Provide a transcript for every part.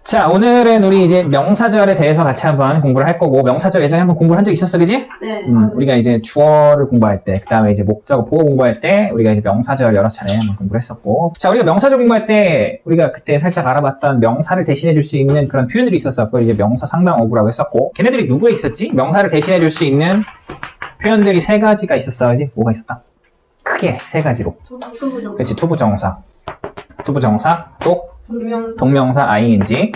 자, 오늘은 우리 이제 명사절에 대해서 같이 한번 공부를 할 거고, 명사절 예전에 한번 공부를 한 적 있었어, 그지? 네. 우리가 이제 주어를 공부할 때, 그 다음에 이제 목적어 보호 공부할 때, 우리가 이제 명사절 여러 차례 한번 공부를 했었고. 자, 우리가 명사절 공부할 때, 우리가 그때 살짝 알아봤던 명사를 대신해 줄 수 있는 그런 표현들이 있었었고, 이제 명사 상당 어구라고 했었고, 걔네들이 누구에 있었지? 명사를 대신해 줄 수 있는 표현들이 세 가지가 있었어, 그지? 뭐가 있었다? 크게 세 가지로. 투부정. 그렇지, 투부정사. 투부정사, 또 동명사. 동명사 ing.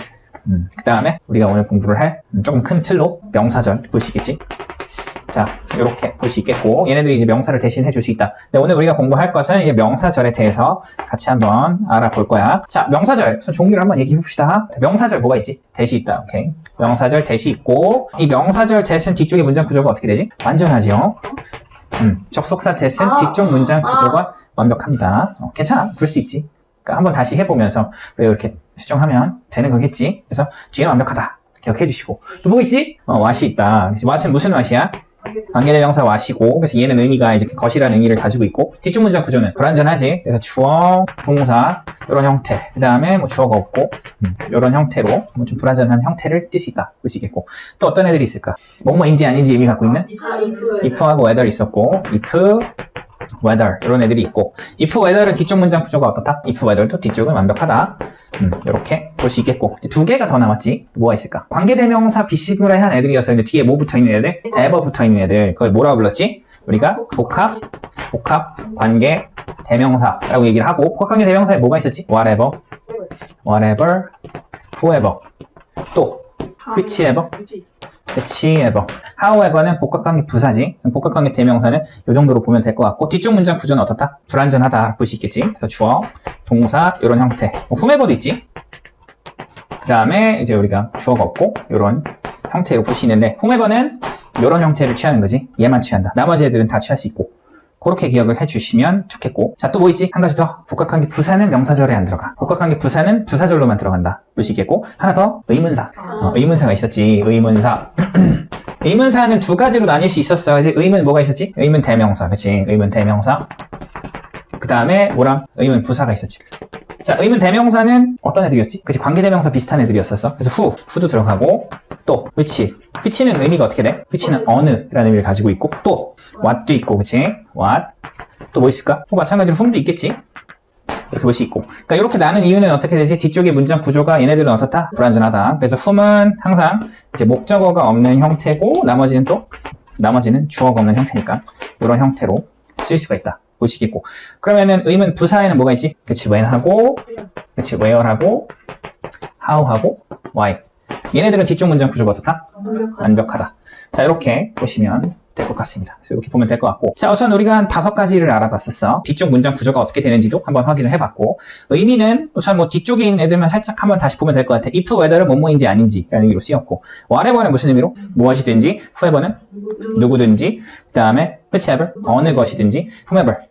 그 다음에 우리가 오늘 공부를 할 조금 큰 틀로 명사절 볼 수 있겠지? 자, 이렇게 볼 수 있겠고, 얘네들이 이제 명사를 대신 해줄 수 있다. 근데 오늘 우리가 공부할 것은 이제 명사절에 대해서 같이 한번 알아볼 거야. 자, 명사절 우선 종류를 한번 얘기해 봅시다. 명사절 뭐가 있지? 대시 있다. 오케이. 명사절 대시 있고, 이 명사절 대신 뒤쪽의 문장 구조가 어떻게 되지? 완전하지요. 접속사 대신 뒤쪽 문장 구조가 완벽합니다. 괜찮아. 그럴 수 있지. 그러니까 한번 다시 해보면서 왜 이렇게 수정하면 되는 거겠지? 그래서 뒤에는 완벽하다. 기억해 주시고. 또 뭐 있지? what이 있다. what은 무슨 what이야? 관계대명사 what이고, 그래서 얘는 의미가 이제 것이라는 의미를 가지고 있고, 뒤쪽 문장 구조는 불완전하지. 그래서 주어, 동사, 이런 형태. 그 다음에 뭐 주어가 없고, 이런 형태로 뭐 좀 불완전한 형태를 띌 수 있다. 볼 수 있겠고. 또 어떤 애들이 있을까? 뭐뭐인지 아닌지 의미 갖고 있는? if하고 whether 있었고, if, whether 이런 애들이 있고, if whether은 뒤쪽 문장 구조가 어떻다? if whether도 뒤쪽은 완벽하다. 이렇게 볼 수 있겠고, 두 개가 더 남았지. 뭐가 있을까? 관계대명사 비스무리한 애들이었었는데 뒤에 뭐 붙어있는 애들? ever 붙어있는 애들. 그걸 뭐라고 불렀지? 우리가 복합, 관계, 대명사라고 얘기를 하고, 복합 관계 대명사에 뭐가 있었지? whatever, whoever, 또 whichever, however는 복합관계 부사지. 복합관계 대명사는 이 정도로 보면 될 것 같고, 뒤쪽 문장 구조는 어떻다? 불완전하다 볼 수 있겠지. 그래서 주어, 동사 이런 형태. whomever도 있지. 그 다음에 이제 우리가 주어가 없고 이런 형태로 볼 수 있는데, whomever는 이런 형태를 취하는 거지. 얘만 취한다. 나머지 애들은 다 취할 수 있고. 그렇게 기억을 해주시면 좋겠고. 자, 또 뭐 있지? 한 가지 더. 복합관계 부사는 명사절에 안 들어가. 복합관계 부사는 부사절로만 들어간다. 볼 수 있겠고. 하나 더. 의문사. 의문사가 있었지. 의문사. 의문사는 두 가지로 나뉠 수 있었어. 그치? 의문 뭐가 있었지? 의문 대명사. 그치? 의문 대명사. 그 다음에 뭐랑? 의문 부사가 있었지. 자, 의문 대명사는 어떤 애들이었지? 그치? 관계대명사 비슷한 애들이었었어. 그래서 who도 들어가고, 또 which는 의미가 어떻게 돼? which는 어느라는 의미를 가지고 있고, 또 what도 있고, 그치? what. 또 뭐 있을까? 또 마찬가지로 whom도 있겠지? 이렇게 볼 수 있고. 그러니까 이렇게 나눈 이유는 어떻게 되지? 뒤쪽의 문장 구조가 얘네들은 어떻다? 불완전하다. 그래서 whom은 항상 이제 목적어가 없는 형태고, 나머지는 주어가 없는 형태니까 이런 형태로 쓸 수가 있다. 보시겠고. 그러면은 의문 부사에는 뭐가 있지? 그치, when하고, 그치, where하고, how하고, why. 얘네들은 뒤쪽 문장 구조가 어떻다? 완벽하다. 자, 이렇게 보시면 될 것 같습니다. 그래서 이렇게 보면 될 것 같고. 자, 우선 우리가 한 5가지를 알아봤었어. 뒤쪽 문장 구조가 어떻게 되는지도 한번 확인을 해봤고, 의미는 우선 뭐 뒤쪽에 있는 애들만 살짝 한번 다시 보면 될 것 같아. if whether은 뭐뭐인지 아닌지 라는 의미로 쓰였고, whatever는 무슨 의미로? 무엇이든지, whoever는 누구든지, 그 다음에 whichever 어느 것이든지, whomever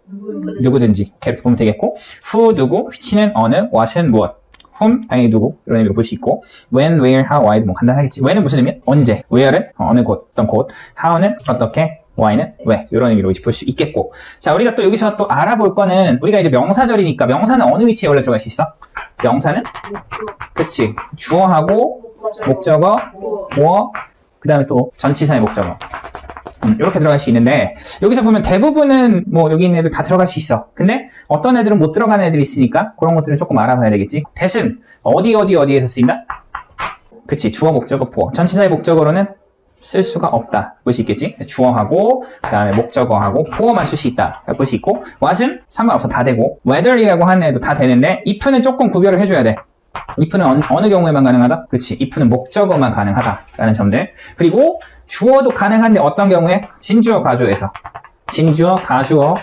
누구든지 이렇게 보면 되겠고, who 누구, which는 어느, what은 무엇, whom 당연히 누구 이런 의미로 볼 수 있고, when, where, how, why 뭐 간단하겠지. when은 무슨 의미야? 언제, where는 어느 곳, 어떤 곳, how는 어떻게, why는 왜 이런 의미로 볼 수 있겠고. 자, 우리가 또 여기서 또 알아볼 거는, 우리가 이제 명사절이니까 명사는 어느 위치에 원래 들어갈 수 있어? 명사는? 그치, 주어하고 목적어, 보어, 그 다음에 또 전치사의 목적어. 이렇게 들어갈 수 있는데, 여기서 보면 대부분은 뭐 여기 있는 애들 다 들어갈 수 있어. 근데 어떤 애들은 못 들어가는 애들이 있으니까 그런 것들은 조금 알아봐야 되겠지. 대신 어디에서 쓰인다? 그치, 주어, 목적어, 보어. 전치사의 목적어로는 쓸 수가 없다. 볼 수 있겠지. 주어하고 그 다음에 목적어하고 보어만 쓸 수 있다. 볼 수 있고, what은 상관없어. 다 되고, whether이라고 하는 애도 다 되는데, if는 조금 구별을 해줘야 돼. if는 어느 경우에만 가능하다? 그치, if는 목적어만 가능하다라는 점들. 그리고 주어도 가능한데 어떤 경우에? 진주어, 가주어에서. 진주어, 가주어,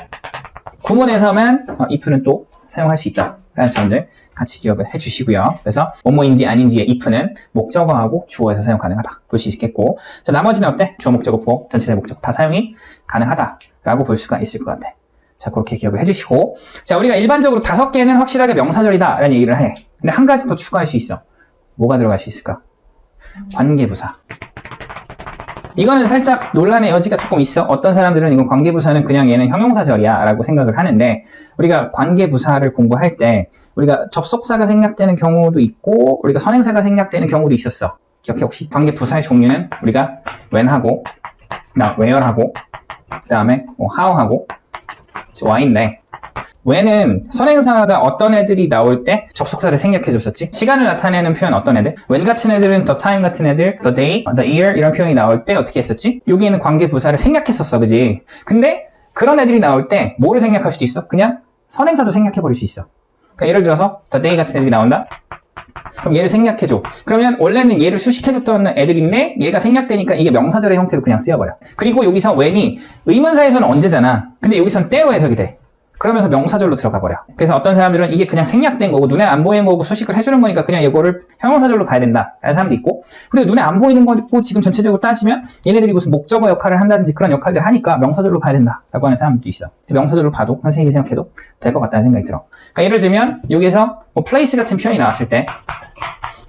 구문에서만 if는 또 사용할 수 있다라는 점들 같이 기억을 해주시고요. 그래서 뭐뭐인지 아닌지의 if는 목적어하고 주어에서 사용 가능하다 볼 수 있겠고, 자, 나머지는 어때? 주어, 목적어, 보어, 전치사의 목적어 다 사용이 가능하다라고 볼 수가 있을 것 같아. 자, 그렇게 기억을 해주시고, 자, 우리가 일반적으로 5개는 확실하게 명사절이다라는 얘기를 해. 근데 한 가지 더 추가할 수 있어. 뭐가 들어갈 수 있을까? 관계부사. 이거는 살짝 논란의 여지가 조금 있어. 어떤 사람들은 이건 관계부사는 그냥 얘는 형용사절이야 라고 생각을 하는데, 우리가 관계부사를 공부할 때 우리가 접속사가 생략되는 경우도 있고 우리가 선행사가 생략되는 경우도 있었어. 기억해 혹시? 관계부사의 종류는 우리가 when하고 where하고 그 다음에 how하고 why인데, when은 선행사가 어떤 애들이 나올 때 접속사를 생략해줬었지. 시간을 나타내는 표현 어떤 애들? when 같은 애들은 the time 같은 애들, the day, the year 이런 표현이 나올 때 어떻게 했었지? 여기에는 관계부사를 생략했었어, 그지? 근데 그런 애들이 나올 때 뭐를 생략할 수도 있어? 그냥 선행사도 생략해버릴 수 있어. 그러니까 예를 들어서 the day 같은 애들이 나온다? 그럼 얘를 생략해줘. 그러면 원래는 얘를 수식해줬던 애들인데 얘가 생략되니까 이게 명사절의 형태로 그냥 쓰여버려. 그리고 여기서 when이 의문사에서는 언제잖아. 근데 여기서는 때로 해석이 돼. 그러면서 명사절로 들어가 버려. 그래서 어떤 사람들은 이게 그냥 생략된 거고 눈에 안 보이는 거고 수식을 해주는 거니까 그냥 이거를 형용사절로 봐야 된다 라는 사람도 있고, 그리고 눈에 안 보이는 거고 지금 전체적으로 따지면 얘네들이 무슨 목적어 역할을 한다든지 그런 역할들을 하니까 명사절로 봐야 된다 라고 하는 사람도 있어. 명사절로 봐도 선생님이 생각해도 될 것 같다는 생각이 들어. 그러니까 예를 들면 여기에서 뭐 place 같은 표현이 나왔을 때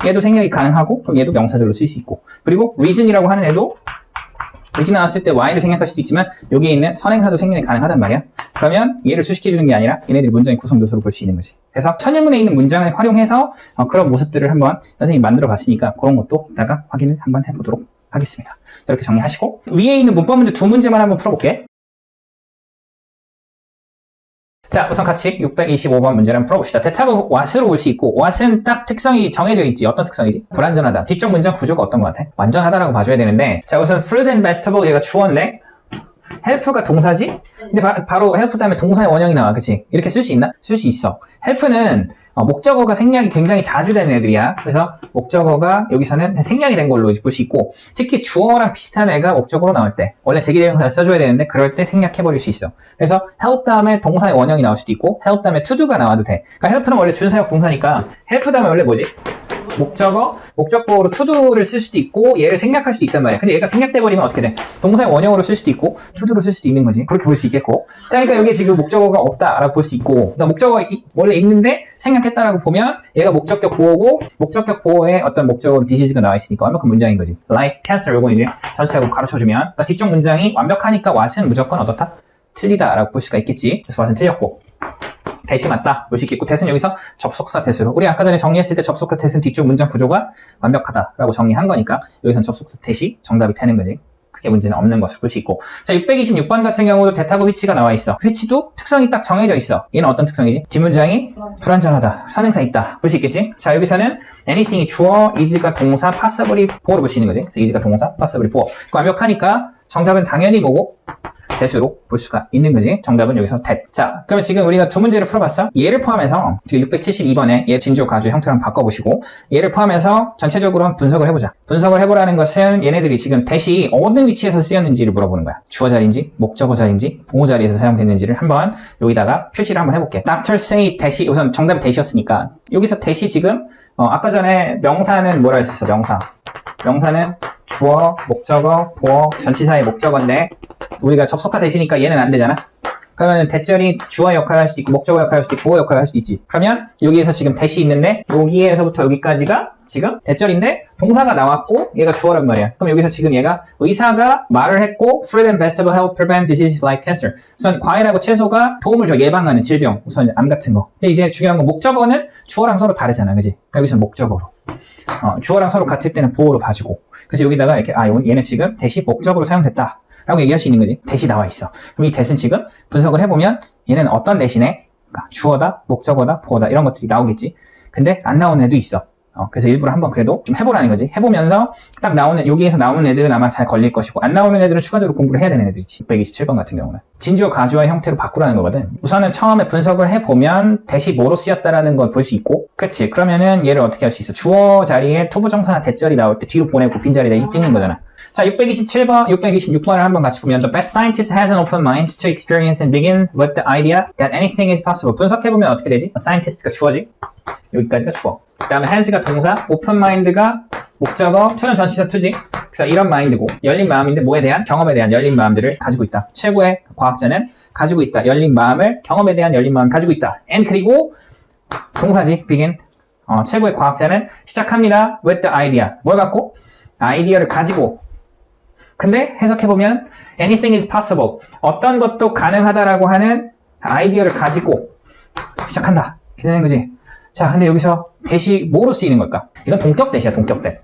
얘도 생략이 가능하고 그럼 얘도 명사절로 쓸 수 있고, 그리고 reason이라고 하는 애도 여기 나왔을 때 y를 생략할 수도 있지만 여기에 있는 선행사도 생략이 가능하단 말이야. 그러면 얘를 수식해주는 게 아니라 얘네들이 문장의 구성 요소로 볼 수 있는 거지. 그래서 천일문에 있는 문장을 활용해서 그런 모습들을 한번 선생님이 만들어 봤으니까 그런 것도 이따가 확인을 한번 해보도록 하겠습니다. 이렇게 정리하시고 위에 있는 문법 문제 두 문제만 한번 풀어볼게. 자, 우선 같이 625번 문제를 한번 풀어봅시다. 대타고 what으로 볼 수 있고, what은 딱 특성이 정해져 있지. 어떤 특성이지? 불완전하다. 뒤쪽 문장 구조가 어떤 것 같아? 완전하다라고 봐줘야 되는데, 자, 우선 fruit and vegetable 얘가 주어인데 help가 동사지? 근데 바로 help 다음에 동사의 원형이 나와, 그치? 이렇게 쓸 수 있나? 쓸 수 있어. help는 목적어가 생략이 굉장히 자주 되는 애들이야. 그래서 목적어가 여기서는 생략이 된 걸로 볼 수 있고, 특히 주어랑 비슷한 애가 목적어로 나올 때 원래 제기대명사를 써줘야 되는데 그럴 때 생략해버릴 수 있어. 그래서 help 다음에 동사의 원형이 나올 수도 있고 help 다음에 to do가 나와도 돼. 그러니까 help는 원래 준사역 동사니까 help 다음에 원래 뭐지? 목적어로 to do를 쓸 수도 있고 얘를 생략할 수도 있단 말이야. 근데 얘가 생략돼버리면 어떻게 돼? 동사의 원형으로 쓸 수도 있고 to do로 쓸 수도 있는 거지. 그렇게 볼 수 있겠고. 자, 그러니까 여기에 지금 목적어가 없다라고 볼 수 있고, 목적어가 원래 있는데 생략했다라고 보면 얘가 목적격 보호고 목적격 보호에 어떤 목적어로 disease가 나와 있으니까 완벽한 문장인 거지. like cancer 요거 이제 전체적으로 가르쳐주면, 그러니까 뒤쪽 문장이 완벽하니까 what은 무조건 어떻다? 틀리다라고 볼 수가 있겠지. 그래서 what은 틀렸고 대시 맞다 볼 수 있겠고, 대는 여기서 접속사 대수로, 우리 아까 전에 정리했을 때 접속사 대는 뒤쪽 문장 구조가 완벽하다라고 정리한 거니까 여기선 접속사 대시 정답이 되는 거지. 크게 문제는 없는 것으로 볼 수 있고, 자 626번 같은 경우도 대타고 which가 나와 있어. which도 특성이 딱 정해져 있어. 얘는 어떤 특성이지? 뒷문장이 불완전하다, 선행사 있다 볼 수 있겠지. 자 여기서는 anything이 주어, is가 동사, possibly 보어로 볼 수 있는 거지. 그래서 is가 동사, possibly 보어. 완벽하니까 정답은 당연히 뭐고? 대수로 볼 수가 있는 거지. 정답은 여기서 대. 자, 그러면 지금 우리가 두 문제를 풀어봤어. 얘를 포함해서 지금 672번에 얘 진주 가주 형태를 한번 바꿔보시고 얘를 포함해서 전체적으로 한번 분석을 해보자. 분석을 해보라는 것은 얘네들이 지금 대시 어느 위치에서 쓰였는지를 물어보는 거야. 주어 자리인지 목적어 자리인지 보호 자리에서 사용됐는지를 한번 여기다가 표시를 한번 해볼게. Dr. say 대시, 우선 정답이 대시였으니까 여기서 대시 지금 아까 전에 명사는 뭐라 했었어? 명사는 주어, 목적어, 보어, 전치사의 목적어인데 우리가 접속사 대시니까 얘는 안 되잖아. 그러면 대절이 주어 역할을 할 수도 있고 목적어 역할을 할 수도 있고 보어 역할을 할 수도 있지. 그러면 여기에서 지금 대시 있는데 여기에서부터 여기까지가 지금 대절인데 동사가 나왔고 얘가 주어란 말이야. 그럼 여기서 지금 얘가 의사가 말을 했고 fruit and vegetable help prevent diseases like cancer. 우선 과일하고 채소가 도움을 줘 예방하는 질병, 우선 암 같은 거. 근데 이제 중요한 건 목적어는 주어랑 서로 다르잖아, 그지? 그러니까 여기서 목적어로 주어랑 서로 같을 때는 보어로 봐주고, 그래서 여기다가 이렇게 얘는 지금 대시 목적으로 사용됐다 라고 얘기할 수 있는 거지. 대시 나와 있어. 그럼 이 대신 지금 분석을 해보면 얘는 어떤 대신에 그러니까 주어다, 목적어다, 보어다 이런 것들이 나오겠지. 근데 안 나오는 애도 있어. 그래서 일부러 한번 그래도 좀 해보라는 거지. 해보면서 딱 나오는, 여기에서 나오는 애들은 아마 잘 걸릴 것이고 안 나오는 애들은 추가적으로 공부를 해야 되는 애들이지. 627번 같은 경우는 진주어 가주어 형태로 바꾸라는 거거든. 우선은 처음에 분석을 해보면 대시 뭐로 쓰였다라는 걸 볼 수 있고, 그치? 그러면은 얘를 어떻게 할 수 있어? 주어 자리에 투부정사나 대절이 나올 때 뒤로 보내고 빈자리에다 이 찍는 거잖아. 자, 627번, 626번을 한번 같이 보면 The best scientist has an open mind to experience and begin with the idea that anything is possible. 분석해보면 어떻게 되지? scientist가 주어지. 여기까지가 주어. 그 다음에 has가 동사, open mind가 목적어, to는 전치사 to지. 그래서 이런 마인드고, 열린 마음인데 뭐에 대한? 경험에 대한 열린 마음들을 가지고 있다. 최고의 과학자는 가지고 있다. 열린 마음을, 경험에 대한 열린 마음을 가지고 있다. and 그리고 동사지, begin. 최고의 과학자는 시작합니다. with the idea. 뭘 갖고? 아이디어를 가지고 근데 해석해보면 anything is possible. 어떤 것도 가능하다라고 하는 아이디어를 가지고 시작한다. 이렇게 되는 거지. 자, 근데 여기서 대시 뭐로 쓰이는 걸까? 이건 동격 대시야, 동격 대.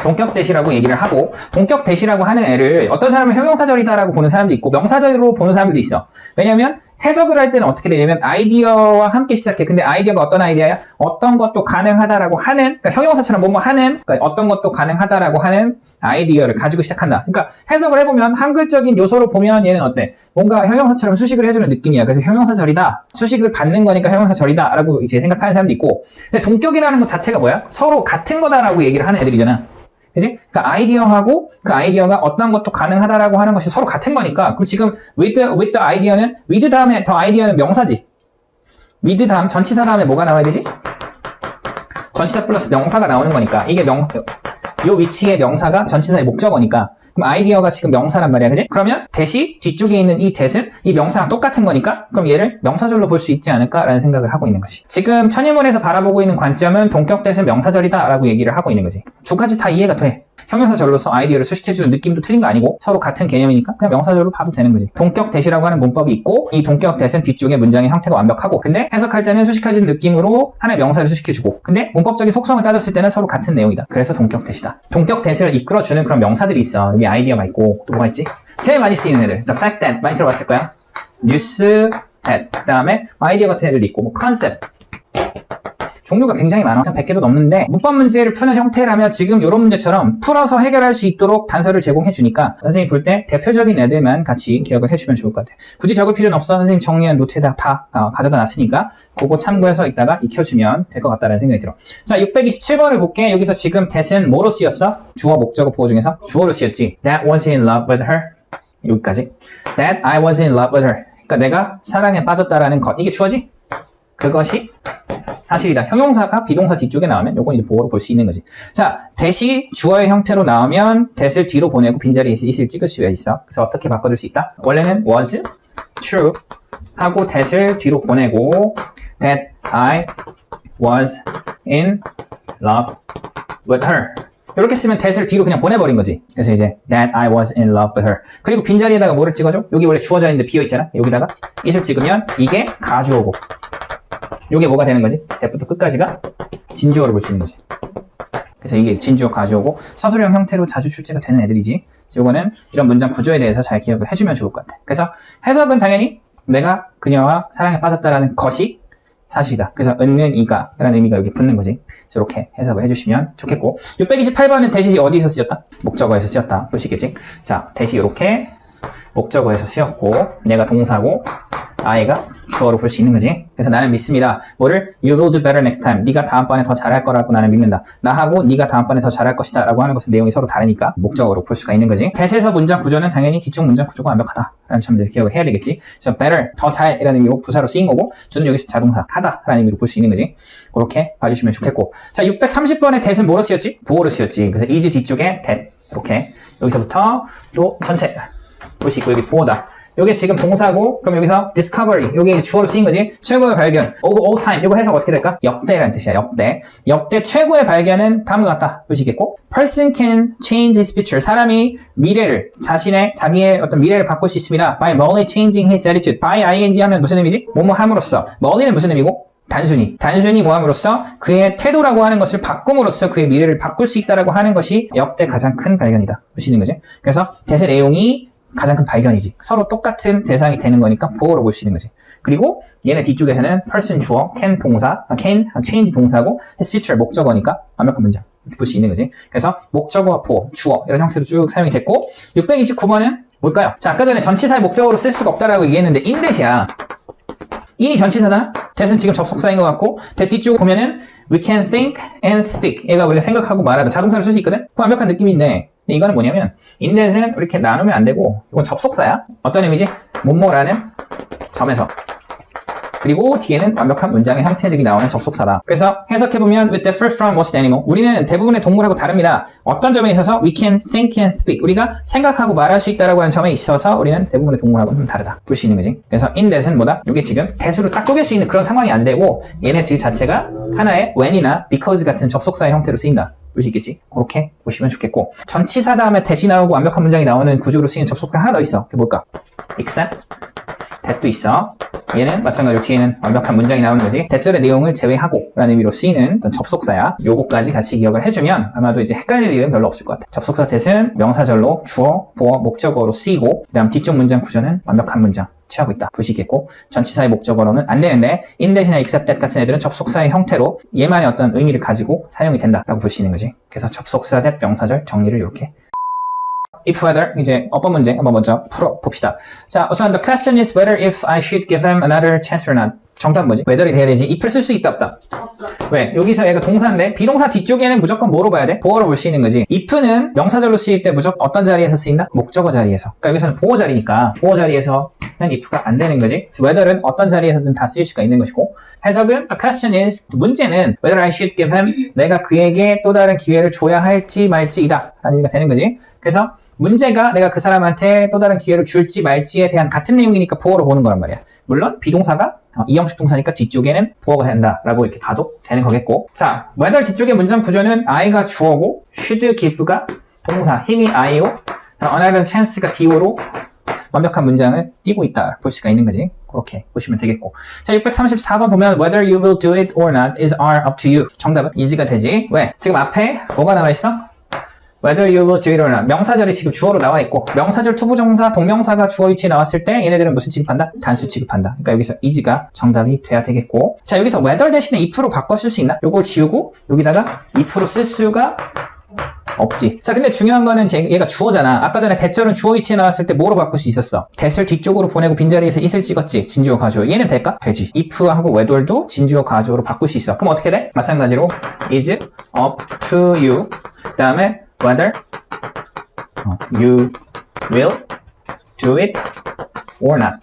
동격 대시라고 얘기를 하고, 동격 대시라고 하는 애를 어떤 사람은 형용사절이다라고 보는 사람도 있고 명사절로 보는 사람도 있어. 왜냐면 해석을 할 때는 어떻게 되냐면 아이디어와 함께 시작해. 근데 아이디어가 어떤 아이디어야? 어떤 것도 가능하다라고 하는, 그러니까 형용사처럼 뭐뭐 하는, 그러니까 어떤 것도 가능하다라고 하는 아이디어를 가지고 시작한다. 그러니까 해석을 해보면 한글적인 요소로 보면 얘는 어때? 뭔가 형용사처럼 수식을 해주는 느낌이야. 그래서 형용사절이다. 수식을 받는 거니까 형용사절이다 라고 이제 생각하는 사람도 있고, 근데 동격이라는 것 자체가 뭐야? 서로 같은 거다라고 얘기를 하는 애들이잖아. 그지? 그러니까 아이디어하고 그 아이디어가 어떤 것도 가능하다라고 하는 것이 서로 같은 거니까. 그럼 지금 with the 아이디어는 with 다음에 더 아이디어는 명사지. with 다음 전치사 다음에 뭐가 나와야 되지? 전치사 플러스 명사가 나오는 거니까. 이게 요 위치의 명사가 전치사의 목적어니까. 그럼 아이디어가 지금 명사란 말이야, 그지? 그러면 대시 뒤쪽에 있는 이 that은 이 명사랑 똑같은 거니까 그럼 얘를 명사절로 볼 수 있지 않을까라는 생각을 하고 있는 거지. 지금 천인문에서 바라보고 있는 관점은 동격 that은 명사절이다 라고 얘기를 하고 있는 거지. 두 가지 다 이해가 돼. 형용사절로서 아이디어를 수식해주는 느낌도 틀린 거 아니고 서로 같은 개념이니까 그냥 명사절로 봐도 되는 거지. 동격 that이라고 하는 문법이 있고 이 동격 that은 뒤쪽에 문장의 형태가 완벽하고, 근데 해석할 때는 수식해주는 느낌으로 하나의 명사를 수식해주고, 근데 문법적인 속성을 따졌을 때는 서로 같은 내용이다. 그래서 동격 that이다. 동격 that을 이끌어주는 그런 명사들이 있어. 여기 아이디어가 있고 또 뭐가 있지? 제일 많이 쓰이는 애들. The fact that 많이 들어봤을 거야. news that. 그 다음에 아이디어 같은 애들도 있고 뭐 concept. 종류가 굉장히 많아. 한 100개도 넘는데 문법 문제를 푸는 형태라면 지금 이런 문제처럼 풀어서 해결할 수 있도록 단서를 제공해 주니까 선생님이 볼 때 대표적인 애들만 같이 기억을 해주면 좋을 것 같아. 굳이 적을 필요는 없어. 선생님 정리한 노트에다 다 가져다 놨으니까 그거 참고해서 이따가 익혀주면 될 것 같다는 생각이 들어. 자, 627번을 볼게. 여기서 지금 that은 뭐로 쓰였어? 주어 목적어 보호 중에서 주어로 쓰였지. That was in love with her. 여기까지. That I was in love with her. 그러니까 내가 사랑에 빠졌다라는 것. 이게 주어지? 그것이 사실이다. 형용사가 비동사 뒤쪽에 나오면 요건 이제 보호로 볼 수 있는 거지. 자, that이 주어의 형태로 나오면 that을 뒤로 보내고 빈자리에 있을 찍을 수가 있어. 그래서 어떻게 바꿔줄 수 있다? 원래는 was true 하고 that을 뒤로 보내고 that I was in love with her. 이렇게 쓰면 that을 뒤로 그냥 보내버린 거지. 그래서 이제 that I was in love with her. 그리고 빈자리에다가 뭐를 찍어줘? 여기 원래 주어 자리인데 비어있잖아. 여기다가 it을 찍으면 이게 가주어고 요게 뭐가 되는 거지? that부터 끝까지가 진주어로 볼 수 있는 거지. 그래서 이게 진주어 가주어고 서술형 형태로 자주 출제가 되는 애들이지. 요거는 이런 문장 구조에 대해서 잘 기억을 해주면 좋을 것 같아. 그래서 해석은 당연히 내가 그녀와 사랑에 빠졌다라는 것이 사실이다. 그래서 은는 이가 라는 의미가 여기 붙는 거지. 그래서 이렇게 해석을 해주시면 좋겠고, 628번은 that이 어디에서 쓰였다? 목적어에서 쓰였다. 보시겠지? 자, that이 이렇게 목적어에서 쓰였고 내가 동사고 I가 주어로 볼 수 있는 거지. 그래서 나는 믿습니다. 뭐를? You will do better next time. 네가 다음번에 더 잘할 거라고 나는 믿는다. 나하고 네가 다음번에 더 잘할 것이다 라고 하는 것은 내용이 서로 다르니까 목적어로 볼 수가 있는 거지. that에서 문장 구조는 당연히 뒤쪽 문장 구조가 완벽하다 라는 점들 기억을 해야 되겠지. 그래서 better, 더 잘 이라는 의미로 부사로 쓰인 거고, 주는 여기서 자동사 하다 라는 의미로 볼 수 있는 거지. 그렇게 봐주시면 좋겠고, 자, 630번의 that은 뭐로 쓰였지? 보호로 쓰였지. 그래서 is 뒤쪽에 that 이렇게 여기서부터 또 전체 볼 수 있고, 여기 보호다. 요게 지금 동사고, 그럼 여기서 discovery, 요게 주어로 쓰인 거지. 최고의 발견, of all time. 이거 해석 어떻게 될까? 역대라는 뜻이야, 역대. 역대 최고의 발견은 다음과 같다. 보시겠고, person can change his future. 사람이 미래를, 자기의 어떤 미래를 바꿀 수 있습니다. by merely changing his attitude. by ing 하면 무슨 의미지? 뭐뭐 함으로써. merely는 무슨 의미고? 단순히 뭐함으로써 그의 태도라고 하는 것을 바꿈으로써 그의 미래를 바꿀 수 있다라고 하는 것이 역대 가장 큰 발견이다. 보시는 거지. 그래서 that의 내용이 가장 큰 발견이지. 서로 똑같은 대상이 되는 거니까 보호로 볼 수 있는 거지. 그리고 얘네 뒤쪽에서는 person 주어, can 동사, can change 동사고 his future 목적어니까 완벽한 문장 볼 수 있는 거지. 그래서 목적어와 보호, 주어 이런 형태로 쭉 사용이 됐고, 629번은 뭘까요? 자, 아까 전에 전치사의 목적어로 쓸 수가 없다라고 얘기했는데 inthat이야. in이 전치사잖아? that은 지금 접속사인 것 같고, that 뒤쪽 보면은 we can think and speak. 얘가 우리가 생각하고 말하다 자동사를 쓸 수 있거든? 그 완벽한 느낌인데, 근데 이거는 뭐냐면 in that은 이렇게 나누면 안 되고 이건 접속사야. 어떤 의미지? 뭐뭐라는 점에서. 그리고 뒤에는 완벽한 문장의 형태들이 나오는 접속사다. 그래서 해석해보면 we differ from most animal. 우리는 대부분의 동물하고 다릅니다. 어떤 점에 있어서 we can think and speak. 우리가 생각하고 말할 수 있다라고 하는 점에 있어서 우리는 대부분의 동물하고 좀 다르다. 볼 수 있는 거지. 그래서 in that은 뭐다? 이게 지금 that으로 딱 쪼갤 수 있는 그런 상황이 안 되고 얘네 들 자체가 하나의 when이나 because 같은 접속사의 형태로 쓰인다. 볼 수 있겠지. 그렇게 보시면 좋겠고, 전치사 다음에 대시 나오고 완벽한 문장이 나오는 구조로 쓰이는 접속사 하나 더 있어. 그게 뭘까? except that도 있어. 얘는 마찬가지로 뒤에는 완벽한 문장이 나오는 거지. 대절의 내용을 제외하고 라는 의미로 쓰이는 어떤 접속사야. 요거까지 같이 기억을 해주면 아마도 이제 헷갈릴 일은 별로 없을 것 같아. 접속사 that은 명사절로 주어, 보어, 목적어로 쓰이고, 그 다음 뒤쪽 문장 구조는 완벽한 문장 취하고 있다 볼 수 있겠고, 전치사의 목적어로는 안 되는데 in 대신에 except that 같은 애들은 접속사의 형태로 얘만의 어떤 의미를 가지고 사용이 된다라고 볼 수 있는 거지. 그래서 접속사 that 명사절 정리를 이렇게. if whether, 이제 어법 문제 한번 먼저 풀어봅시다. 자, 우선 the question is whether if I should give him another chance or not. 정답은 뭐지? whether이 돼야 되지. if를 쓸 수 있다 없다? 왜? 여기서 얘가 동사인데 비동사 뒤쪽에는 무조건 뭐로 봐야 돼? 보어로 볼 수 있는 거지. if는 명사절로 쓰일 때 무조건 어떤 자리에서 쓰인다? 목적어 자리에서. 그러니까 여기서는 보어 자리니까 보어 자리에서는 if가 안 되는 거지. 그래서 whether는 어떤 자리에서든 다 쓰일 수가 있는 것이고, 해석은 the question is, 문제는 whether I should give him, 내가 그에게 또 다른 기회를 줘야 할지 말지이다 라는 의미가 되는 거지. 그래서 문제가 내가 그 사람한테 또 다른 기회를 줄지 말지에 대한 같은 내용이니까 보어로 보는 거란 말이야. 물론 비동사가 이형식 동사니까 뒤쪽에는 보어가 된다라고 이렇게 봐도 되는 거겠고, 자, whether 뒤쪽의 문장 구조는 I가 주어고 should give가 동사, 힘이 I요, another chance가 DO로 완벽한 문장을 띄고 있다 볼 수가 있는 거지. 그렇게 보시면 되겠고, 자, 634번 보면 whether you will do it or not is are up to you. 정답은 is가 되지. 왜? 지금 앞에 뭐가 나와 있어? whether you will do it or not. 명사절이 지금 주어로 나와 있고, 명사절 투부정사, 동명사가 주어 위치에 나왔을 때 얘네들은 무슨 취급한다? 단수 취급한다. 그러니까 여기서 is가 정답이 돼야 되겠고, 자, 여기서 whether 대신에 if로 바꿔 쓸 수 있나? 요걸 지우고 여기다가 if로 쓸 수가 없지. 자, 근데 중요한 거는 얘가 주어잖아. 아까 전에 대절은 주어 위치에 나왔을 때 뭐로 바꿀 수 있었어? that을 뒤쪽으로 보내고 빈자리에서 is를 찍었지. 진주어 가주어. 얘는 될까? 되지. if하고 whether도 진주어 가주어로 바꿀 수 있어. 그럼 어떻게 돼? 마찬가지로 is up to you. 그 다음에 whether you will do it or not.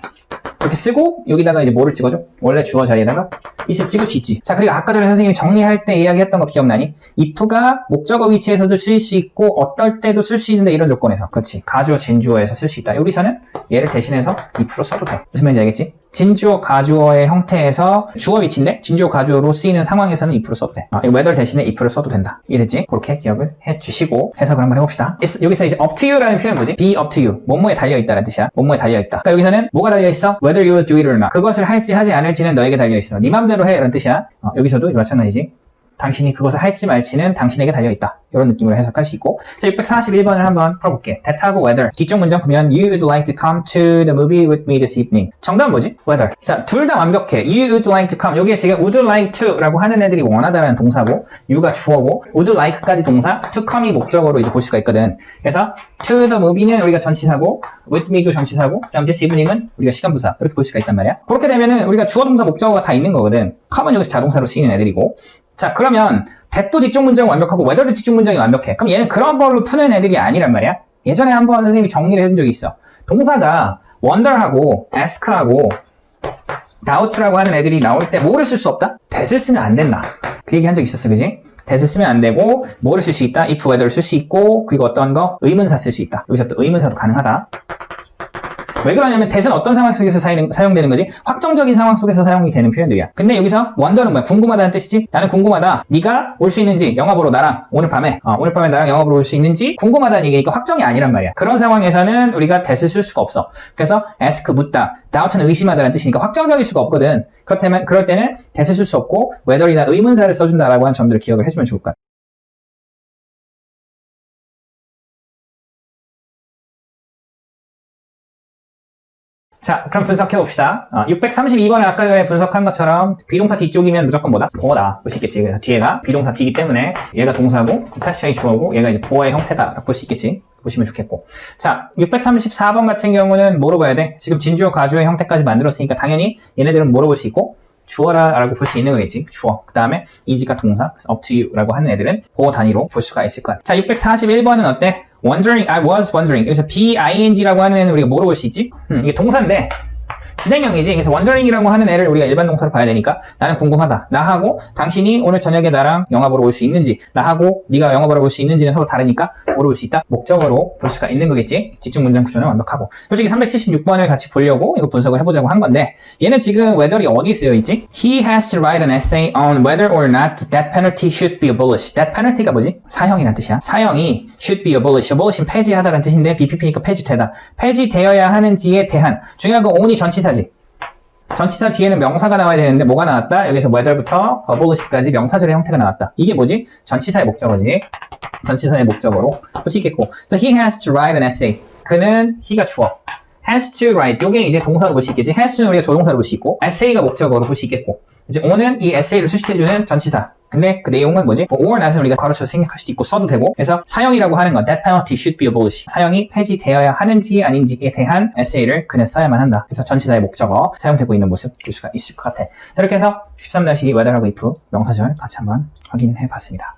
이렇게 쓰고 여기다가 이제 뭐를 찍어줘? 원래 주어 자리에다가 is를 찍을 수 있지. 자, 그리고 아까 전에 선생님이 정리할 때 이야기했던 거 기억나니? if가 목적어 위치에서도 쓰일 수 있고 어떨 때도 쓸 수 있는데 이런 조건에서. 그렇지. 가주어, 진주어에서 쓸 수 있다. 여기서는 얘를 대신해서 if로 써도 돼. 무슨 말인지 알겠지? 진주어, 가주어의 형태에서 주어 위치인데 진주어, 가주어로 쓰이는 상황에서는 if로 써도 돼. 이 whether 대신에 if를 써도 된다. 이해됐지? 그렇게 기억을 해주시고 해석을 한번 해봅시다. 여기서 이제 up to you라는 표현은 뭐지? be up to you. 뭐뭐에 달려있다라는 뜻이야. 뭐뭐에 달려있다. 그러니까 여기서는 뭐가 달려있어? whether you will do it or not. 그것을 할지 하지 않을지는 너에게 달려있어. 네 맘대로 해. 이런 뜻이야. 여기서도 마찬가지지. 당신이 그것을 할지 말지는 당신에게 달려있다. 이런 느낌으로 해석할 수 있고, 자, 641번을 한번 풀어볼게. that하고 whether. 뒤쪽 문장 보면 You would like to come to the movie with me this evening. 정답은 뭐지? whether. 자, 둘 다 완벽해. You would like to come. 여기에 지금 would like to 라고 하는 애들이 원하다라는 동사고, you가 주어고, would like까지 동사, to come이 목적어로 이제 볼 수가 있거든. 그래서 to the movie는 우리가 전치사고, with me도 전치사고, 그다음 this evening은 우리가 시간부사. 이렇게 볼 수가 있단 말이야. 그렇게 되면은 우리가 주어, 동사, 목적어가 다 있는 거거든. come은 여기서 자동사로 쓰이는 애들이고, 자, 그러면 that도 뒤쪽 문장이 완벽하고 whether도 뒤쪽 문장이 완벽해. 그럼 얘는 그런 걸로 푸는 애들이 아니란 말이야. 예전에 한번 선생님이 정리를 해준 적이 있어. 동사가 wonder하고 ask하고 doubt라고 하는 애들이 나올 때 뭐를 쓸 수 없다? that을 쓰면 안 된다. 그 얘기 한 적 있었어, 그지? that을 쓰면 안 되고 뭐를 쓸 수 있다? if, whether를 쓸 수 있고, 그리고 어떤 거? 의문사 쓸 수 있다. 여기서 또 의문사도 가능하다. 왜 그러냐면 that은 어떤 상황 속에서 사용되는 거지? 확정적인 상황 속에서 사용이 되는 표현들이야. 근데 여기서 wonder는 뭐야? 궁금하다는 뜻이지? 나는 궁금하다. 네가 올 수 있는지, 영화 보러 나랑 오늘 밤에 나랑 영화 보러 올 수 있는지 궁금하다는 얘기니까 확정이 아니란 말이야. 그런 상황에서는 우리가 that을 쓸 수가 없어. 그래서 ask, 묻다, doubt는 의심하다는 뜻이니까 확정적일 수가 없거든. 그렇다면 그럴 때는 that을 쓸 수 없고 whether이나 의문사를 써준다라고 하는 점들을 기억을 해주면 좋을 것 같아. 자, 그럼 분석해봅시다. 632번에 아까 전에 분석한 것처럼 비동사 뒤쪽이면 무조건 뭐다? 보어다. 볼 수 있겠지. 그래서 뒤에가 비동사 뒤이기 때문에 얘가 동사고, 패시브이 주어고, 얘가 이제 보어의 형태다. 볼 수 있겠지. 보시면 좋겠고. 자, 634번 같은 경우는 뭐로 봐야 돼? 지금 진주어, 가주어의 형태까지 만들었으니까 당연히 얘네들은 뭐로 볼 수 있고? 주어라고 볼 수 있는 거겠지. 주어. 그 다음에 is가 동사, up to you 라고 하는 애들은 보어 단위로 볼 수가 있을 거야. 자, 641번은 어때? wondering, I was wondering. 여기서 be ing라고 하는 애는 우리가 뭐로 볼 수 있지? 이게 동사인데, 진행형이지. 그래서 wondering이라고 하는 애를 우리가 일반 동사로 봐야 되니까 나는 궁금하다. 나하고 당신이 오늘 저녁에 나랑 영화 보러 올 수 있는지, 나하고 네가 영화 보러 올 수 있는지는 서로 다르니까 보러 올 수 있다. 목적어로 볼 수가 있는 거겠지. 뒤쪽 문장 구조는 완벽하고. 솔직히 376번을 같이 보려고 이거 분석을 해보자고 한 건데 얘는 지금 whether이 어디에 쓰여 있지? He has to write an essay on whether or not that penalty should be abolished. That penalty가 뭐지? 사형이란 뜻이야. 사형이 should be abolished. abolish는 폐지하다라는 뜻인데 BPP니까 폐지되다. 폐지되어야 하는지에 대한 중요한 건 only 전치사지. 전치사 뒤에는 명사가 나와야 되는데 뭐가 나왔다? 여기서 whether부터 abolish까지 명사절의 형태가 나왔다. 이게 뭐지? 전치사의 목적어지. 전치사의 목적어로 볼 수 있겠고. So he has to write an essay. 그는 he가 주어. has to write. 요게 이제 동사로 볼 수 있겠지. has to는 우리가 조동사로 볼 수 있고 essay가 목적어로 볼 수 있겠고. 이제 on은 이 essay를 수식해주는 전치사. 근데 그 내용은 뭐지? or not은 우리가 가로쳐서 생략할 수도 있고 써도 되고. 그래서 사형이라고 하는 건 that penalty should be abolished. 사형이 폐지되어야 하는지 아닌지에 대한 에세이를 그는 써야만 한다. 그래서 전치사의 목적어 사용되고 있는 모습 볼 수가 있을 것 같아. 자, 이렇게 해서 13-2 whether하고 if 명사절 같이 한번 확인해 봤습니다.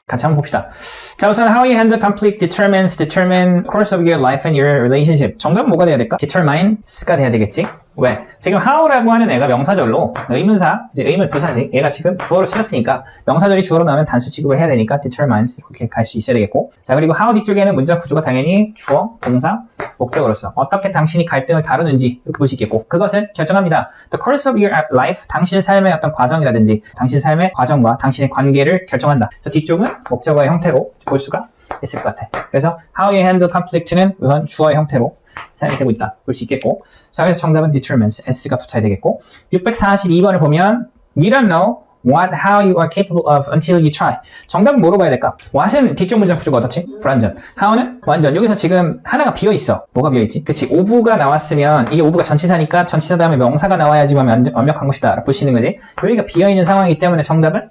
같이 한번 봅시다. 자, 우선 how you handle conflict determine course of your life and your relationship. 정답은 뭐가 돼야 될까? determines가 돼야 되겠지? 왜? 지금 how라고 하는 애가 명사절로 의문사, 이제 의문 부사지. 얘가 지금 주어로 쓰였으니까 명사절이 주어로 나오면 단수 취급을 해야 되니까 determines 그렇게 갈 수 있어야 되겠고. 자, 그리고 how 뒤쪽에는 문장 구조가 당연히 주어, 동사, 목적어로서 어떻게 당신이 갈등을 다루는지 이렇게 볼 수 있겠고. 그것은 결정합니다. The course of your life, 당신의 삶의 어떤 과정이라든지 당신 삶의 과정과 당신의 관계를 결정한다. 그래서 뒤쪽은 목적어의 형태로 볼 수가 있을 것 같아. 그래서 how you handle conflict는 우선 주어의 형태로 사용이 되고 있다. 볼 수 있겠고. 자, 그래서 정답은 determines, s가 붙어야 되겠고. 642번을 보면 you don't know how you are capable of until you try. 정답은 뭐로 봐야 될까? what은 뒤쪽 문장 구조가 어떻지? 불완전. how는 완전. 여기서 지금 하나가 비어있어. 뭐가 비어있지? 그치, ove가 나왔으면 이게 ove가 전치사니까 전치사 다음에 명사가 나와야지만 완벽한 것이다 라고 볼 수 있는 거지. 여기가 비어있는 상황이기 때문에 정답은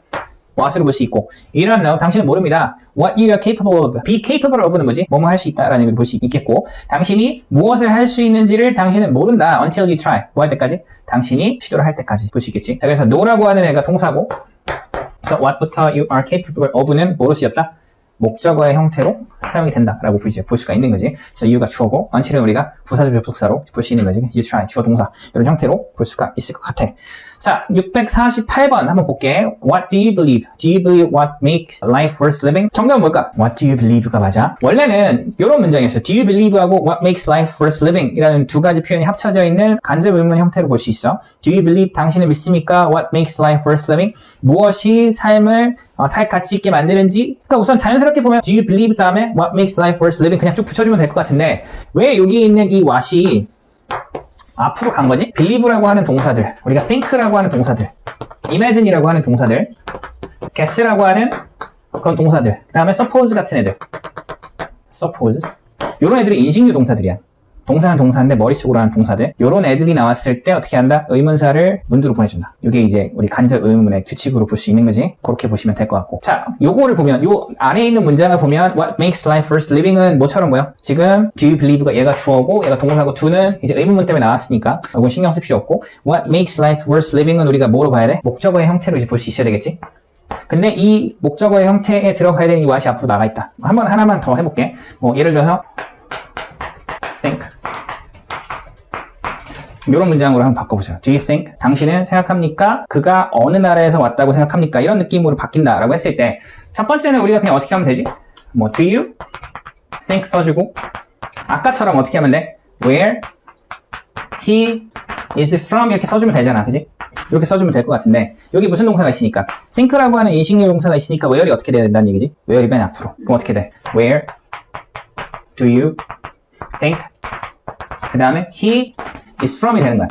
what으로 볼 수 있고, you don't know, 당신은 모릅니다. what you are capable of. be capable of는 뭐지? 뭐뭐 할 수 있다라는 얘기를 볼 수 있겠고, 당신이 무엇을 할 수 있는지를 당신은 모른다. until you try. 뭐 할 때까지? 당신이 시도를 할 때까지 볼 수 있겠지. 자, 그래서 know라고 하는 애가 동사고, 그래서 what부터 you are capable of는 뭐로 쓰였다? 목적어의 형태로 사용이 된다라고 볼 수가 있는 거지. 그래서 you가 주어고, until은 우리가 부사절 접속사로 볼 수 있는 거지. you try, 주어 동사. 이런 형태로 볼 수가 있을 것 같아. 자, 648번 한번 볼게. What do you believe? Do you believe what makes life worth living? 정답은 뭘까? What do you believe가 맞아. 원래는 이런 문장이었어요. Do you believe하고 what makes life worth living? 이라는 두 가지 표현이 합쳐져 있는 간접 의문 형태로 볼 수 있어. Do you believe? 당신은 믿습니까? What makes life worth living? 무엇이 삶을 살 가치 있게 만드는지. 그러니까 우선 자연스럽게 보면 Do you believe 다음에 what makes life worth living 그냥 쭉 붙여주면 될 것 같은데 왜 여기 있는 이 what이 앞으로 간 거지? believe라고 하는 동사들, 우리가 think라고 하는 동사들, imagine이라고 하는 동사들, guess라고 하는 그런 동사들, 그 다음에 suppose 같은 애들, suppose 이런 애들이 인식류 동사들이야. 동사는 동사인데 머릿속으로 하는 동사들, 이런 애들이 나왔을 때 어떻게 한다? 의문사를 문두로 보내준다. 이게 이제 우리 간접 의문의 규칙으로 볼 수 있는 거지. 그렇게 보시면 될 것 같고. 자, 요거를 보면 요 안에 있는 문장을 보면 What makes life worth living은 뭐처럼 보여? 지금 do you believe가 얘가 주어고 얘가 동사고 do는 이제 의문문 때문에 나왔으니까 이건 신경 쓸 필요 없고 What makes life worth living은 우리가 뭐로 봐야 돼? 목적어의 형태로 이제 볼 수 있어야 되겠지. 근데 이 목적어의 형태에 들어가야 되는 이 what이 앞으로 나가 있다. 한번 하나만 더 해볼게. 뭐 예를 들어서 think. 이런 문장으로 한번 바꿔보세요. Do you think? 당신은 생각합니까? 그가 어느 나라에서 왔다고 생각합니까? 이런 느낌으로 바뀐다라고 했을 때 첫 번째는 우리가 그냥 어떻게 하면 되지? 뭐 do you think 써주고 아까처럼 어떻게 하면 돼? Where he is from 이렇게 써주면 되잖아. 그지? 이렇게 써주면 될 것 같은데 여기 무슨 동사가 있으니까 think라고 하는 인식류 동사가 있으니까 where이 어떻게 돼야 된다는 얘기지? where이 맨 앞으로. 그럼 어떻게 돼? Where do you think? 그 다음에 he is from이 되는 거야.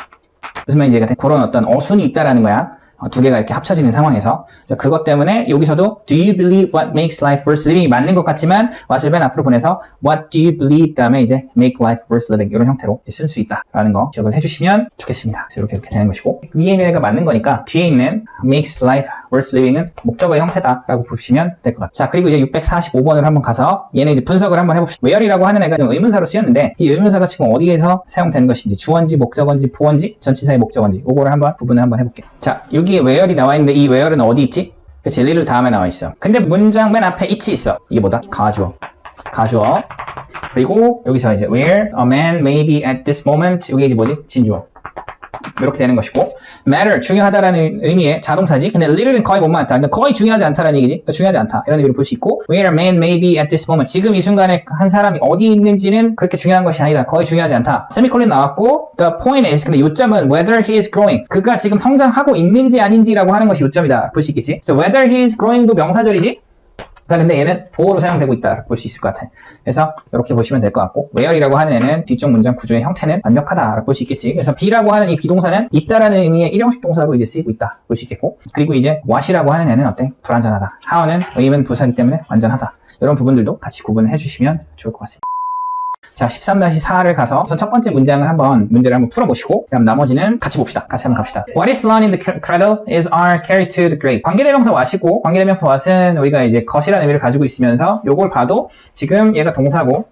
무슨 말인지 이해가 돼? 그런 어떤 어순이 있다라는 거야. 두 개가 이렇게 합쳐지는 상황에서. 그래서 그것 때문에 여기서도 Do you believe what makes life worth living이 맞는 것 같지만 what을 맨 앞으로 보내서 What do you believe 다음에 이제 make life worth living 이런 형태로 쓸 수 있다라는 거 기억을 해주시면 좋겠습니다. 그래서 이렇게 되는 것이고 위에 있는 애가 맞는 거니까 뒤에 있는 makes life worth living은 목적어의 형태다라고 보시면 될 것 같아요. 자, 그리고 이제 645번을 한번 가서 얘는 이제 분석을 한번 해봅시다. where이라고 하는 애가 좀 의문사로 쓰였는데 이 의문사가 지금 어디에서 사용된 것인지 주어인지 목적어인지 보어인지 전치사의 목적어인지 이거를 한번 구분을 한번 해볼게요. 자, 여기에 where이 나와 있는데 이 where는 어디 있지? 그치, li를 다음에 나와 있어. 근데 문장 맨 앞에 it이 있어. 이게 뭐다? 가주어. 가주어. 그리고 여기서 이제 where a man may be at this moment. 이게 이제 뭐지? 진주어. 이렇게 되는 것이고 matter 중요하다라는 의미의 자동사지. 근데 little은 거의 못 많다. 그러니까 거의 중요하지 않다라는 얘기지. 그러니까 중요하지 않다 이런 의미로 볼 수 있고 where a man may be at this moment 지금 이 순간에 한 사람이 어디 있는지는 그렇게 중요한 것이 아니다. 거의 중요하지 않다. 세미콜론 나왔고 the point is 근데 요점은 whether he is growing 그가 지금 성장하고 있는지 아닌지라고 하는 것이 요점이다. 볼 수 있겠지. So whether he is growing도 명사절이지. 근데 얘는 보호로 사용되고 있다 볼 수 있을 것 같아. 그래서 이렇게 보시면 될 것 같고 where이라고 하는 애는 뒤쪽 문장 구조의 형태는 완벽하다 볼 수 있겠지. 그래서 be라고 하는 이 비동사는 있다라는 의미의 일형식 동사로 이제 쓰이고 있다 볼 수 있겠고 그리고 이제 what이라고 하는 애는 어때? 불완전하다. how는 의문 부사이기 때문에 완전하다. 이런 부분들도 같이 구분을 해주시면 좋을 것 같습니다. 자, 13-4를 가서 우선 첫 번째 문제를 한번 풀어보시고 그다음 나머지는 같이 봅시다. 같이 한번 갑시다. What is learned in the cradle is are carried to the grave. 관계대명사 what이고 관계대명사 what은 우리가 이제 것이라는 의미를 가지고 있으면서 요걸 봐도 지금 얘가 동사고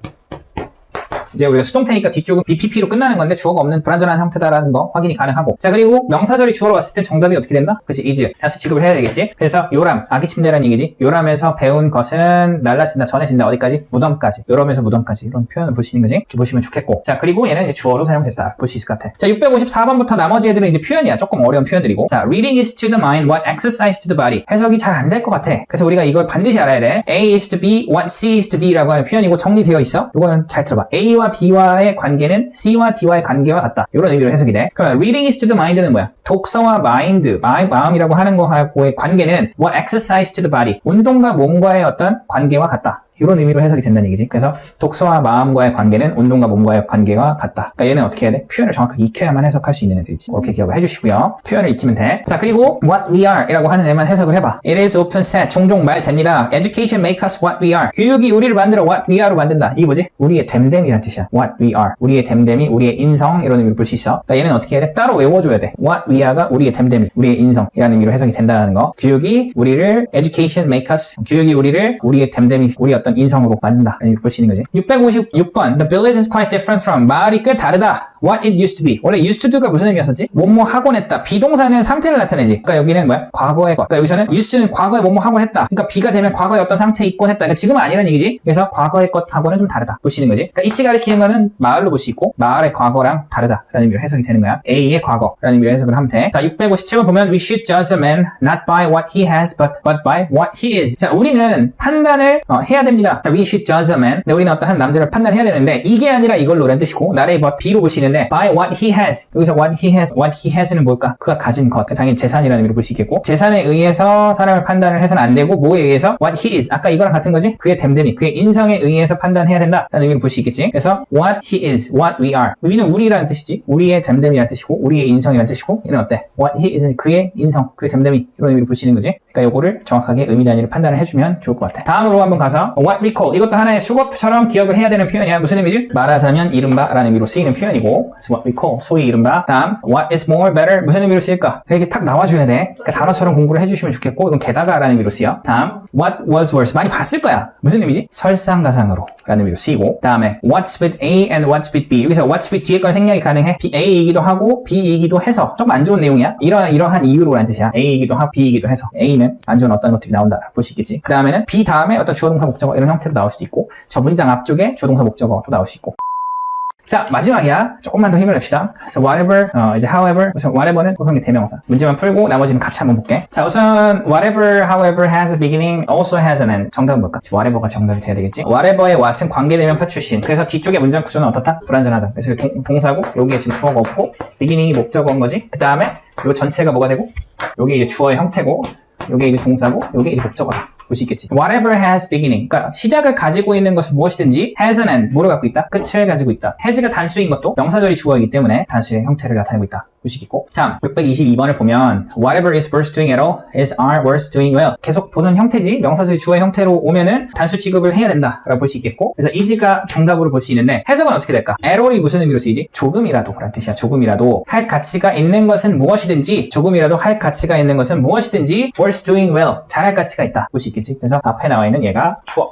이제 우리가 수동태니까 뒤쪽은 BPP로 끝나는 건데 주어가 없는 불완전한 형태다라는 거 확인이 가능하고 자 그리고 명사절이 주어로 왔을 때 정답이 어떻게 된다? 그렇지 is 단수 취급을 해야 되겠지. 그래서 요람 아기 침대라는 얘기지. 요람에서 배운 것은 날라진다 전해진다 어디까지? 무덤까지. 요람에서 무덤까지 이런 표현을 볼 수 있는 거지. 이렇게 보시면 좋겠고 자 그리고 얘는 이제 주어로 사용됐다 볼 수 있을 것 같아. 자 654번부터 나머지 애들은 이제 표현이야. 조금 어려운 표현들이고 자 reading is to the mind what exercise to the body 해석이 잘 안 될 것 같아. 그래서 우리가 이걸 반드시 알아야 돼. A is to B what C is to D라고 하는 표현이고 정리되어 있어. 이거는 잘 들어봐. A와 B와의 관계는 C와 D와의 관계와 같다. 이런 의미로 해석이 돼. 그러면 reading is to the mind는 뭐야? 독서와 마인드, 마음이라고 하는 거하고의 관계는 what exercise to the body, 운동과 몸과의 어떤 관계와 같다. 이런 의미로 해석이 된다는 얘기지. 그래서 독서와 마음과의 관계는 운동과 몸과의 관계와 같다. 그러니까 얘는 어떻게 해야 돼? 표현을 정확하게 익혀야만 해석할 수 있는 애들이지. 이렇게 기억을 해주시고요. 표현을 익히면 돼. 자 그리고 what we are 이라고 하는 애만 해석을 해봐. It is often said 종종 말 됩니다. Education make us what we are. 교육이 우리를 만들어 what we are로 만든다. 이게 뭐지? 우리의 됨됨이란 뜻이야. What we are. 우리의 됨됨이, 우리의 인성 이런 의미로 볼 수 있어. 그러니까 얘는 어떻게 해야 돼? 따로 외워줘야 돼. What we are가 우리의 됨됨이, 우리의 인성이라는 의미로 해석이 된다는 거. 교육이 우리를 education make us. 교육이 우리를 우리의 됨됨이, 우리의 어떤 인성으로 만든다. 볼 수 있는 거지. 656번. The village is quite different from. 마을이 꽤 다르다. What it used to be. 원래 used to do가 무슨 의미였었지? 뭐뭐 하곤 했다. 비동사는 상태를 나타내지. 그러니까 여기는 뭐야? 과거의 것. 그러니까 여기서는 used to는 과거에 뭐뭐 하곤 했다. 그러니까 B가 되면 과거에 어떤 상태에 있곤 했다. 그러니까 지금은 아니라는 얘기지. 그래서 과거의 것하고는 좀 다르다. 볼 수 있는 거지. 그러니까 이치 가리키는 거는 마을로 볼 수 있고 마을의 과거랑 다르다라는 의미로 해석이 되는 거야. A의 과거라는 의미로 해석을 하면 돼. 자, 657번 보면 We should judge a man not by what he has but by what he is. 자, 우리는 판단을 해야 됩니다. 자, We should judge a man. 네, 우리는 어떤 한 남자를 판단해야 되는데 이게 아니라 이걸로라는 뜻이고 나를 B로 볼 수 있는데 by what he has. 여기서 what he has는 뭘까? 그가 가진 것. 당연히 재산이라는 의미로 볼 수 있겠고 재산에 의해서 사람을 판단을 해서는 안 되고 뭐에 의해서? what he is. 아까 이거랑 같은 거지? 그의 됨됨이, 그의 인성에 의해서 판단해야 된다라는 의미로 볼 수 있겠지? 그래서 what he is, what we are. 우리는 우리라는 뜻이지. 우리의 됨됨이라는 뜻이고 우리의 인성이라는 뜻이고 얘는 어때? what he is는 그의 인성, 그의 됨됨이 이런 의미로 볼 수 있는 거지. 그러니까 요거를 정확하게 의미 단위로 판단을 해주면 좋을 것 같아. 다음으로 한번 가서 what we call. 이것도 하나의 수거처럼 기억을 해야 되는 표현이야. 무슨 의미지? 말하자면 이른바 라는 의미로 쓰이는 표현이고 그래서 what we call, 소위 이른바. 다음 what is more better. 무슨 의미로 쓰일까? 이렇게 탁 나와줘야 돼. 그러니까 단어처럼 공부를 해주시면 좋겠고 이건 게다가 라는 의미로 쓰여. 다음 what was worse. 많이 봤을 거야. 무슨 의미지? 설상가상으로 라는 의미로 쓰이고 다음에 what's with A and what's with B. 여기서 what's with 뒤에 건 생략이 가능해. A이기도 하고 B이기도 해서 조금 안 좋은 내용이야. 이러한 이유로 라는 뜻이야. A이기도 하고 B이기도 해서 A는 안 좋은 어떤 것들이 나온다 볼 수 있겠지. 그 다음에는 B 다음에 어떤 주어 동사 목적어 이런 형태로 나올 수도 있고 저 문장 앞쪽에 주어 동사 목적어도 나올 수 있고 자, 마지막이야. 조금만 더 힘을 냅시다. 그래서 whatever, 이제 however, 우선 whatever는 복합의 대명사. 문제만 풀고 나머지는 같이 한번 볼게. 자, 우선 whatever, however has a beginning, also has an end. 정답은 뭘까? whatever가 정답이 돼야 되겠지. whatever의 what은 관계대명사 출신. 그래서 뒤쪽에 문장 구조는 어떻다? 불완전하다. 그래서 동사고 여기에 지금 주어가 없고 beginning이 목적어인 거지. 그 다음에 요 전체가 뭐가 되고 여기 이제 주어의 형태고 요게 이제 동사고 요게 이제 목적어다. 볼 수 있겠지. Whatever has beginning. 그러니까 시작을 가지고 있는 것은 무엇이든지 has an end. 뭐를 갖고 있다? 끝을 가지고 있다. has가 단수인 것도 명사절이 주어이기 때문에 단수의 형태를 나타내고 있다. 볼 수 있겠고. 자, 622번을 보면 Whatever is worth doing at all is are worth doing well. 계속 보는 형태지. 명사절이 주어의 형태로 오면은 단수 취급을 해야 된다. 라고 볼 수 있겠고. 그래서 is가 정답으로 볼 수 있는데 해석은 어떻게 될까? at all이 무슨 의미로 쓰이지? 조금이라도 라는 뜻이야. 조금이라도 할 가치가 있는 것은 무엇이든지 조금이라도 할 가치가 있는 것은 무엇이든지 worth doing well. 잘할 가치가 있다. 볼 수 있겠지. 그래서 앞에 나와 있는 얘가 투어.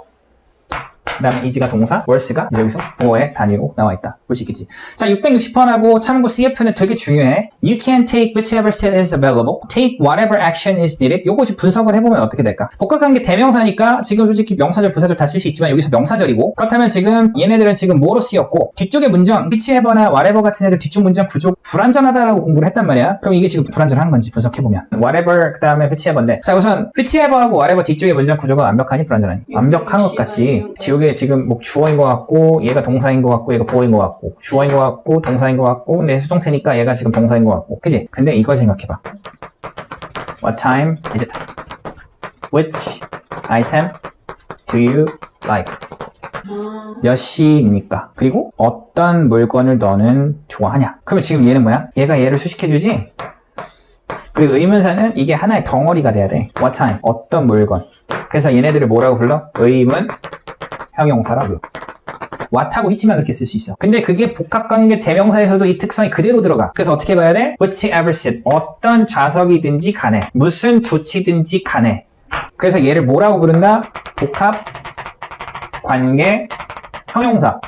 그 다음에 is가 동사, were's,가 여기서 뭐의 단위로 나와 있다. 볼 수 있겠지. 자, 660번하고 참고 CF는 되게 중요해. You can take whichever set is available. Take whatever action is needed. 요것이 분석을 해보면 어떻게 될까? 복합관계 대명사니까 지금 솔직히 명사절, 부사절 다 쓸 수 있지만 여기서 명사절이고, 그렇다면 지금 얘네들은 지금 뭐로 쓰였고, 뒤쪽의 문장, whichever나 whatever 같은 애들 뒤쪽 문장 구조 불완전하다라고 공부를 했단 말이야. 그럼 이게 지금 불완전한 건지 분석해보면 whatever 그 다음에 whichever인데, 자 우선 whichever하고 whatever 뒤쪽의 문장 구조가 완벽하니 불완전하니? 완벽한 것 같지. 여기에 지금 뭐 주어인 것 같고, 얘가 동사인 것 같고, 얘가 보어인 것 같고, 주어인 것 같고, 동사인 것 같고, 근데 수동태니까 얘가 지금 동사인 것 같고, 그지? 근데 이걸 생각해봐. What time is it? Which item do you like? 몇 시입니까? 그리고 어떤 물건을 너는 좋아하냐? 그러면 지금 얘는 뭐야? 얘가 얘를 수식해주지? 그리고 의문사는 이게 하나의 덩어리가 돼야 돼. What time? 어떤 물건. 그래서 얘네들을 뭐라고 불러? 의문 형용사라고. what하고 which만 그렇게 쓸 수 있어. 근데 그게 복합관계 대명사에서도 이 특성이 그대로 들어가. 그래서 어떻게 봐야 돼? whichever set. 어떤 좌석이든지 간에. 무슨 조치든지 간에. 그래서 얘를 뭐라고 부른다? 복합관계 형용사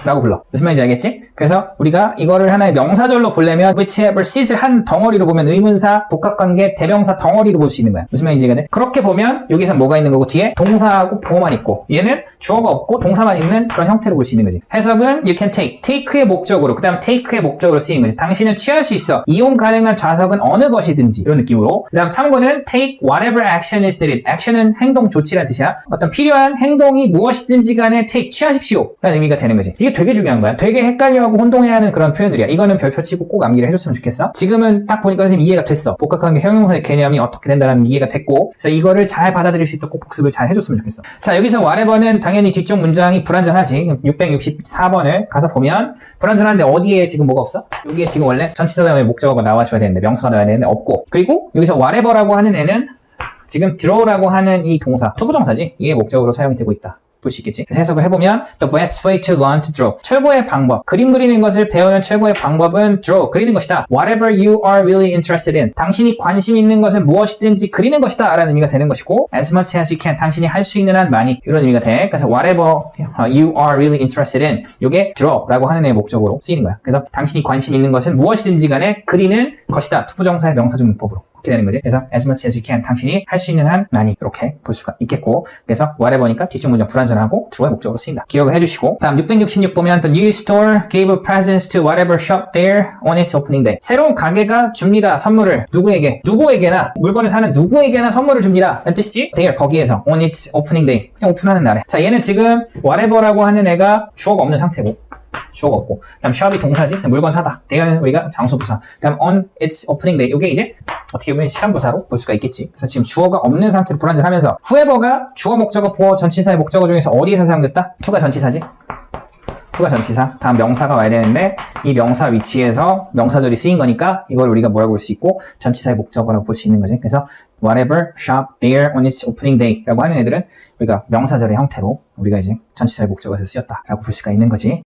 라고 불러. 무슨 말인지 알겠지? 그래서 우리가 이거를 하나의 명사절로 보려면 whichever sit을 한 덩어리로 보면 의문사, 복합관계, 대명사 덩어리로 볼 수 있는 거야. 무슨 말인지 이해가 돼? 그렇게 보면 여기서 뭐가 있는 거고 뒤에 동사하고 보어만 있고 얘는 주어가 없고 동사만 있는 그런 형태로 볼 수 있는 거지. 해석은 you can take, take의 목적으로, 그 다음 take의 목적으로 쓰이는 거지. 당신은 취할 수 있어. 이용 가능한 좌석은 어느 것이든지 이런 느낌으로. 그 다음 참고는 take whatever action is needed. action은 행동, 조치라는 뜻이야. 어떤 필요한 행동이 무엇이든지 간에 take, 취하십시오 라는 의미가 되는 거지. 이게 되게 중요한 거야. 되게 헷갈려하고 혼동해야 하는 그런 표현들이야. 이거는 별표 치고 꼭 암기를 해줬으면 좋겠어. 지금은 딱 보니까 선생님 이해가 됐어. 복합관계 형용사의 개념이 어떻게 된다는 이해가 됐고, 그래서 이거를 잘 받아들일 수 있도록 꼭 복습을 잘 해줬으면 좋겠어. 자, 여기서 whatever는 당연히 뒤쪽 문장이 불완전하지. 664번을 가서 보면 불완전한데 어디에 지금 뭐가 없어? 여기에 지금 원래 전치사 다음에 목적어가 나와줘야 되는데, 명사가 나와야 되는데 없고, 그리고 여기서 whatever라고 하는 애는 지금 draw라고 하는 이 동사, 투부정사지. 이게 목적으로 사용이 되고 있다. 볼 수 있겠지. 해석을 해보면 the best way to learn to draw. 최고의 방법. 그림 그리는 것을 배우는 최고의 방법은 draw. 그리는 것이다. Whatever you are really interested in. 당신이 관심 있는 것은 무엇이든지 그리는 것이다 라는 의미가 되는 것이고, as much as you can. 당신이 할 수 있는 한 많이. 이런 의미가 돼. 그래서 whatever you are really interested in. 이게 draw라고 하는 애의 목적으로 쓰이는 거야. 그래서 당신이 관심 있는 것은 무엇이든지 간에 그리는 것이다. 투부정사의 명사적 문법으로. 이렇게 되는 거지. 그래서 as much as you can. 당신이 할 수 있는 한 많이. 이렇게 볼 수가 있겠고, 그래서 whatever니까 뒤쪽 문장 불완전하고 주어의 목적으로 쓰인다. 기억을 해주시고, 다음 666 보면 the new store gave presents to whatever shop there on its opening day. 새로운 가게가 줍니다. 선물을 누구에게? 누구에게나 물건을 사는 누구에게나 선물을 줍니다. 라는 뜻이지? there 거기에서 on its opening day. 그냥 오픈하는 날에. 자, 얘는 지금 whatever라고 하는 애가 주어가 없는 상태고, 주어가 없고, 그다음 shop이 동사지. 물건 사다. there는 우리가 장소부사. 그다음 on its opening day. 이게 이제 어떻게 보면 시간부사로 볼 수가 있겠지. 그래서 지금 주어가 없는 상태로 불완전하면서 whoever가 주어, 목적어, 보어, 전치사의 목적어 중에서 어디에서 사용됐다? to가 전치사지. to가 전치사. 다음 명사가 와야 되는데 이 명사 위치에서 명사절이 쓰인 거니까 이걸 우리가 뭐라고 볼 수 있고 전치사의 목적어라고 볼 수 있는 거지. 그래서 whatever shop there on its opening day 라고 하는 애들은 우리가 명사절의 형태로 우리가 이제 전치사의 목적어에서 쓰였다라고 볼 수가 있는 거지.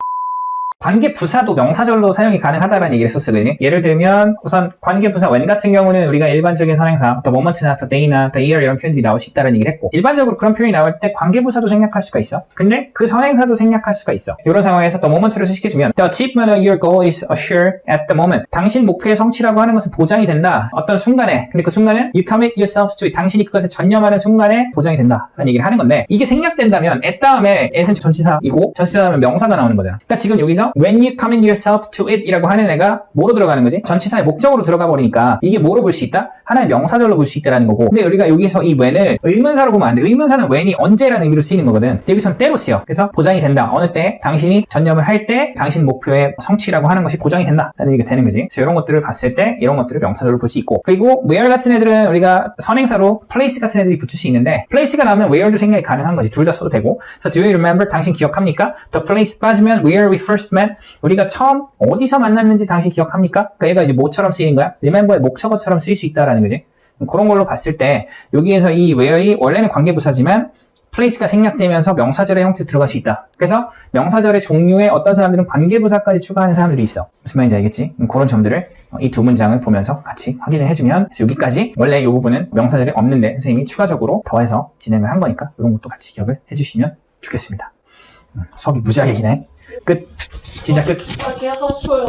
관계부사도 명사절로 사용이 가능하다라는 얘기를 했었어, 그지? 예를 들면 우선 관계부사 when 같은 경우는 우리가 일반적인 선행사 the moment나 the day나 the year 이런 표현들이 나올 수 있다는 얘기를 했고, 일반적으로 그런 표현이 나올 때 관계부사도 생략할 수가 있어. 근데 그 선행사도 생략할 수가 있어. 이런 상황에서 the moment를 수식해주면 the achievement of your goal is assured at the moment. 당신 목표의 성취라고 하는 것은 보장이 된다. 어떤 순간에. 근데 그 순간은 you commit yourselves to it. 당신이 그것에 전념하는 순간에 보장이 된다 라는 얘기를 하는 건데, 이게 생략된다면 at 다음에 at은 전치사이고 전치사 다음에 명사가 나오는 거잖아. 그러니까 지금 여기서 when you commit yourself to it 이라고 하는 애가 뭐로 들어가는 거지? 전치사의 목적으로 들어가 버리니까 이게 뭐로 볼 수 있다? 하나의 명사절로 볼 수 있다라는 거고, 근데 우리가 여기서 이 when을 의문사로 보면 안 돼. 의문사는 when이 언제라는 의미로 쓰이는 거거든. 여기서는 때로 쓰여. 그래서 보장이 된다. 어느 때 당신이 전념을 할 때 당신 목표의 성취라고 하는 것이 보장이 된다 라는 얘기가 되는 거지. 그래서 이런 것들을 봤을 때 이런 것들을 명사절로 볼 수 있고, 그리고 where 같은 애들은 우리가 선행사로 place 같은 애들이 붙일 수 있는데 place가 나오면 where도 생각이 가능한 거지. 둘 다 써도 되고. 그래서 do you remember? 당신 기억합니까? the place 빠지면 where we first met. 우리가 처음 어디서 만났는지 당신 기억합니까? 그러니까 얘가 이제 뭐처럼 쓰이는 거야? remember의 목적어처럼 쓰일 수 있다라는 거지. 그런 걸로 봤을 때 여기에서 이 where이 원래는 관계부사지만 place가 생략되면서 명사절의 형태로 들어갈 수 있다. 그래서 명사절의 종류에 어떤 사람들은 관계부사까지 추가하는 사람들이 있어. 무슨 말인지 알겠지? 그런 점들을 이 두 문장을 보면서 같이 확인을 해주면, 그래서 여기까지 원래 이 부분은 명사절이 없는데 선생님이 추가적으로 더해서 진행을 한 거니까 이런 것도 같이 기억을 해주시면 좋겠습니다. 수업이 무지하게 기네. 끝. 진짜 끝. 계약하고 싶어요.